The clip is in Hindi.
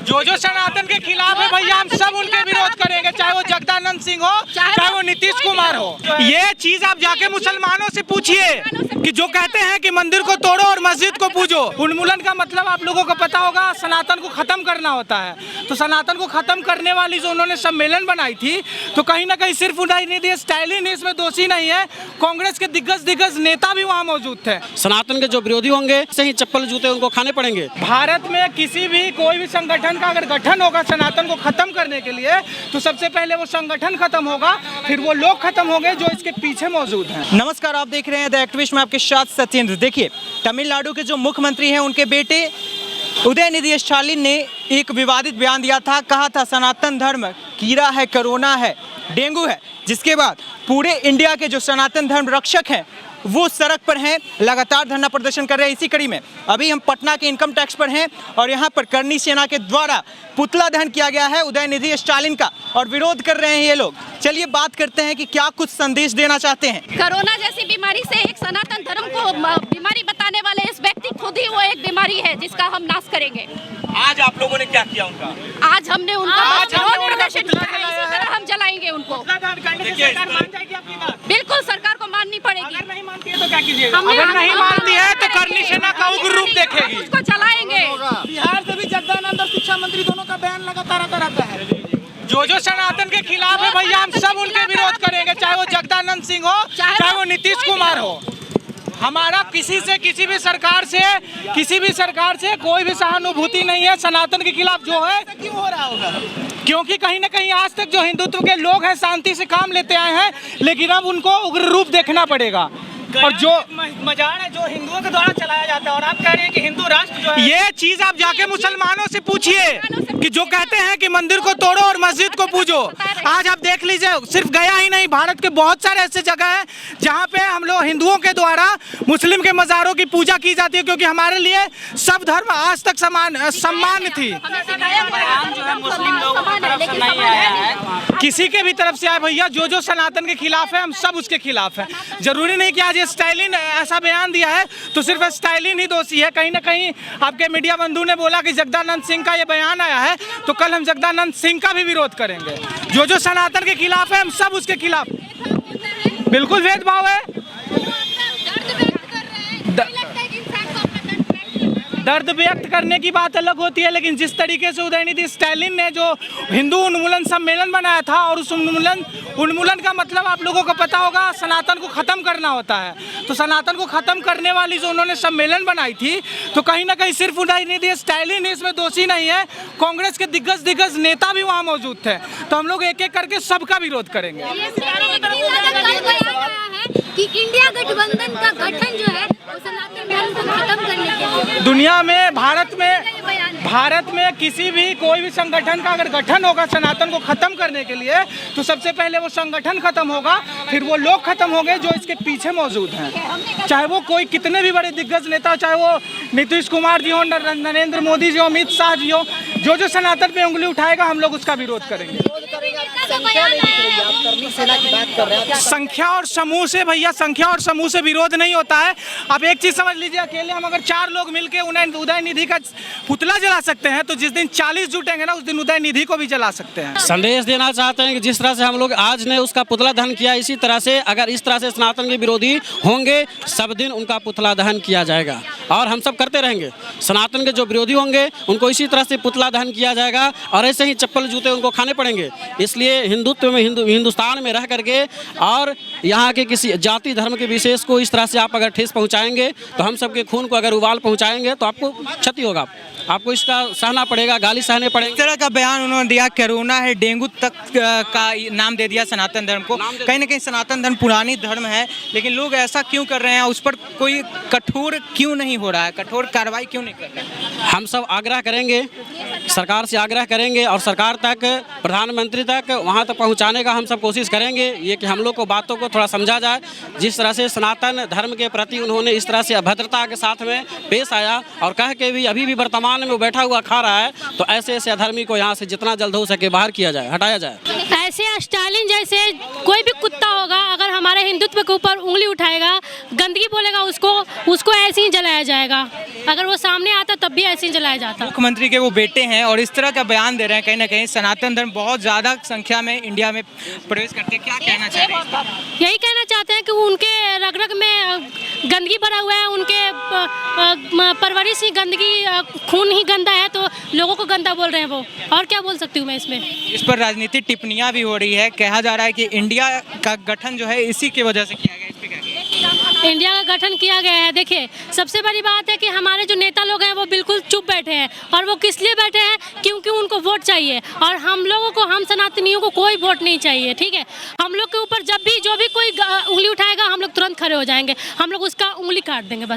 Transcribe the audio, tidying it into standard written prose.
जो सनातन के खिलाफ है भैया, हम सब उनके विरोध करेंगे, चाहे वो जगदानंद सिंह हो, चाहे वो नीतीश कुमार हो। ये चीज आप जाके मुसलमानों से पूछिए कि जो कहते हैं कि मंदिर को तोड़ो और मस्जिद को पूजो। उन्मूलन का मतलब आप लोगों को पता होगा, सनातन को खत्म करना होता है। तो सनातन को खत्म करने वाली जो उन्होंने सम्मेलन बनाई थी, तो कहीं ना कहीं सिर्फ उदयनिधि स्टालिन इसमें दोषी नहीं है, कांग्रेस के दिग्गज नेता भी वहाँ मौजूद थे। सनातन के जो विरोधी होंगे से ही चप्पल जूते उनको खाने पड़ेंगे। भारत में किसी भी कोई भी संगठन का अगर गठन होगा सनातन को खत्म करने के लिए, तो सबसे पहले वो संगठन खत्म होगा, फिर वो लोग खत्म होंगे जो इसके पीछे मौजूद हैं। नमस्कार, आप देख रहे हैं द एक्टिविस्ट में आपके साथ सत्येंद्र। देखिए, तमिलनाडु के जो मुख्यमंत्री हैं उनके बेटे उदयनिधि स्टालिन ने एक विवादित बयान दिया था। कहा था सनातन धर्म कीड़ा है, कोरोना है, डेंगू है। जिसके बाद पूरे इंडिया के जो सनातन धर्म रक्षक हैं वो सड़क पर हैं, लगातार धरना प्रदर्शन कर रहे हैं। इसी कड़ी में अभी हम पटना के इनकम टैक्स पर हैं और यहाँ पर करनी सेना के द्वारा पुतला दहन किया गया है उदयनिधि स्टालिन का, और विरोध कर रहे हैं ये लोग। चलिए बात करते हैं कि क्या कुछ संदेश देना चाहते हैं। कोरोना जैसी बीमारी से एक सनातन धर्म को बीमारी बताने वाले इस व्यक्ति खुद ही वो एक बीमारी है जिसका हम नाश करेंगे। आज आप लोगों ने क्या किया उनका? आज हमने उनका विरोध प्रदर्शन किया है, इसी तरह हम जलाएंगे उनको। बिल्कुल सरकार को माननी पड़ेगी। अगर नहीं मानती है तो क्या कीजिएगा? अगर नहीं मानती है तो करनी सेना का उग्र रूप देखेगी। उसको जलाएंगे। बिहार से भी जगदानंद और शिक्षा मंत्री दोनों का बयान लगातार आता रहता है। जो सनातन के खिलाफ है भैया, हम सब उनके विरोध करेंगे, चाहे वो जगदानंद सिंह हो, चाहे वो नीतीश कुमार हो। हमारा किसी भी सरकार से कोई भी सहानुभूति नहीं है। सनातन के खिलाफ जो है क्यों हो रहा होगा? क्योंकि कहीं ना कहीं आज तक जो हिंदुत्व के लोग हैं शांति से काम लेते आए हैं, लेकिन अब उनको उग्र रूप देखना पड़ेगा। और जो मजार है जो हिंदुओं के द्वारा चलाया जाता है, और आप कह रहे हैं कि हिंदू राष्ट्र जो है, ये चीज आप जाके मुसलमानों से पूछिए कि जो कहते हैं कि मंदिर को तोड़ो और मस्जिद को पूजो। आज आप देख लीजिए, सिर्फ गया ही नहीं, भारत के बहुत सारे ऐसे जगह हैं जहाँ पे हम लोग हिंदुओं के द्वारा मुस्लिम के मज़ारों की पूजा की जाती है, क्योंकि हमारे लिए सब धर्म आज तक सम्मान थी। किसी के भी तरफ से आए भैया, जो सनातन के खिलाफ है, हम सब उसके खिलाफ हैं। जरूरी नहीं कि आज स्टालिन ऐसा बयान दिया है तो सिर्फ स्टालिन ही दोषी है। कहीं ना कहीं आपके मीडिया बंधु ने बोला कि जगदानंद सिंह का ये बयान आया है, तो कल हम जगदानंद सिंह का भी विरोध करेंगे। जो सनातन के खिलाफ है, हम सब उसके खिलाफ। बिल्कुल भेदभाव है। दर्द व्यक्त करने की बात अलग होती है, लेकिन जिस तरीके से उदयनिधि स्टालिन ने जो हिंदू उन्मूलन सम्मेलन बनाया था, और उस उन्मूलन का मतलब आप लोगों को पता होगा, सनातन को खत्म करना होता है। तो सनातन को खत्म करने वाली जो उन्होंने सम्मेलन बनाई थी, तो कहीं ना कहीं सिर्फ उदयनिधि स्टालिन इसमें दोषी नहीं है, कांग्रेस के दिग्गज नेता भी वहाँ मौजूद थे। तो हम लोग एक एक करके सबका विरोध करेंगे। कि इंडिया गठबंधन का गठन जो है वो सनातन धर्म को खत्म करने के लिए दुनिया में, भारत में किसी भी कोई भी संगठन का अगर गठन होगा सनातन को खत्म करने के लिए, तो सबसे पहले वो संगठन खत्म होगा, फिर वो लोग खत्म होंगे जो इसके पीछे मौजूद हैं। चाहे वो कोई कितने भी बड़े दिग्गज नेता, चाहे वो नीतीश कुमार जी हो, नरेंद्र मोदी जी हो, अमित शाह जी हो, जो सनातन पे उंगली उठाएगा, हम लोग उसका विरोध करेंगे। संख्या और समूह से भैया, संख्या और समूह से विरोध नहीं होता है। आप एक चीज समझ लीजिए, अकेले हम अगर 4 लोग मिलके उदयनिधि का पुतला जला सकते हैं, तो जिस दिन 40 जुटेंगे ना, उस दिन उदयनिधि को भी जला सकते हैं। संदेश देना चाहते हैं कि जिस तरह से हम लोग आज ने उसका पुतला दहन किया, इसी तरह से अगर इस तरह से सनातन के विरोधी होंगे, सब दिन उनका पुतला दहन किया जाएगा, और हम सब करते रहेंगे। सनातन के जो विरोधी होंगे उनको इसी तरह से पुतला दहन किया जाएगा, और ऐसे ही चप्पल जूते उनको खाने पड़ेंगे। इसलिए हिंदुत्व में, हिंदुस्तान में रह करके और यहाँ के किसी जाति धर्म के विशेष को इस तरह से आप अगर ठेस पहुँचाएंगे, तो हम सबके खून को अगर उबाल पहुँचाएंगे तो आपको क्षति होगा, आपको इसका सहना पड़ेगा, गाली सहने पड़ेंगे। इस तरह का बयान उन्होंने दिया, कोरोना है, डेंगू तक का नाम दे दिया सनातन धर्म को। कहीं ना कहीं सनातन धर्म पुरानी धर्म है, लेकिन लोग ऐसा क्यों कर रहे हैं, उस पर कोई कठोर क्यों नहीं हो रहा है, कठोर कार्रवाई क्यों नहीं कर रहे हैं? हम सब आग्रह करेंगे, सरकार से आग्रह करेंगे, और सरकार तक, प्रधानमंत्री तक, वहाँ तक पहुँचाने का हम सब कोशिश करेंगे। ये कि हम लोग को बातों को थोड़ा समझा जाए। जिस तरह से सनातन धर्म के प्रति उन्होंने इस तरह से अभद्रता के साथ में पेश आया, और कह के भी अभी भी वर्तमान में वो बैठा हुआ खा रहा है, तो ऐसे अधर्मी को यहाँ से जितना जल्द हो सके बाहर किया जाए, हटाया जाए। ऐसे स्टालिन जैसे कोई भी कुत्ता होगा, अगर हमारे हिंदुत्व के ऊपर उंगली उठाएगा, गंदगी बोलेगा, उसको ऐसे ही जलाया जाएगा। अगर वो सामने आता तब भी ऐसे ही जलाया जाता। मुख्यमंत्री के वो बेटे हैं और इस तरह का बयान दे रहे हैं, कहीं ना कहीं सनातन धर्म बहुत ज़्यादा संख्या में इंडिया में प्रवेश करते हैं। क्या कहना चाह रहे हैं? यही कहना चाहते हैं कि उनके रग रग में गंदगी भरा हुआ है, उनके परवरिश ही गंदगी, खून ही गंदा है, तो लोगों को गंदा बोल रहे हैं वो। और क्या बोल सकती हूँ मैं इसमें। इस पर राजनीतिक टिप्पणियां भी हो रही है, कहा जा रहा है कि इंडिया का गठन जो है इसी की वजह से किया गया। इस पे क्या कहेंगे? इंडिया का गठन किया गया है। देखिए, सबसे बड़ी बात है कि हमारे जो नेता लोग हैं वो बिल्कुल चुप बैठे हैं, और वो किस लिए बैठे हैं? क्योंकि उनको वोट चाहिए, और हम लोगों को, हम सनातनियों को कोई वोट नहीं चाहिए। ठीक है, हम लोग के ऊपर जब भी जो भी कोई उंगली उठाएगा, हम लोग तुरंत खड़े हो जाएंगे, हम लोग उसका उंगली काट देंगे बस।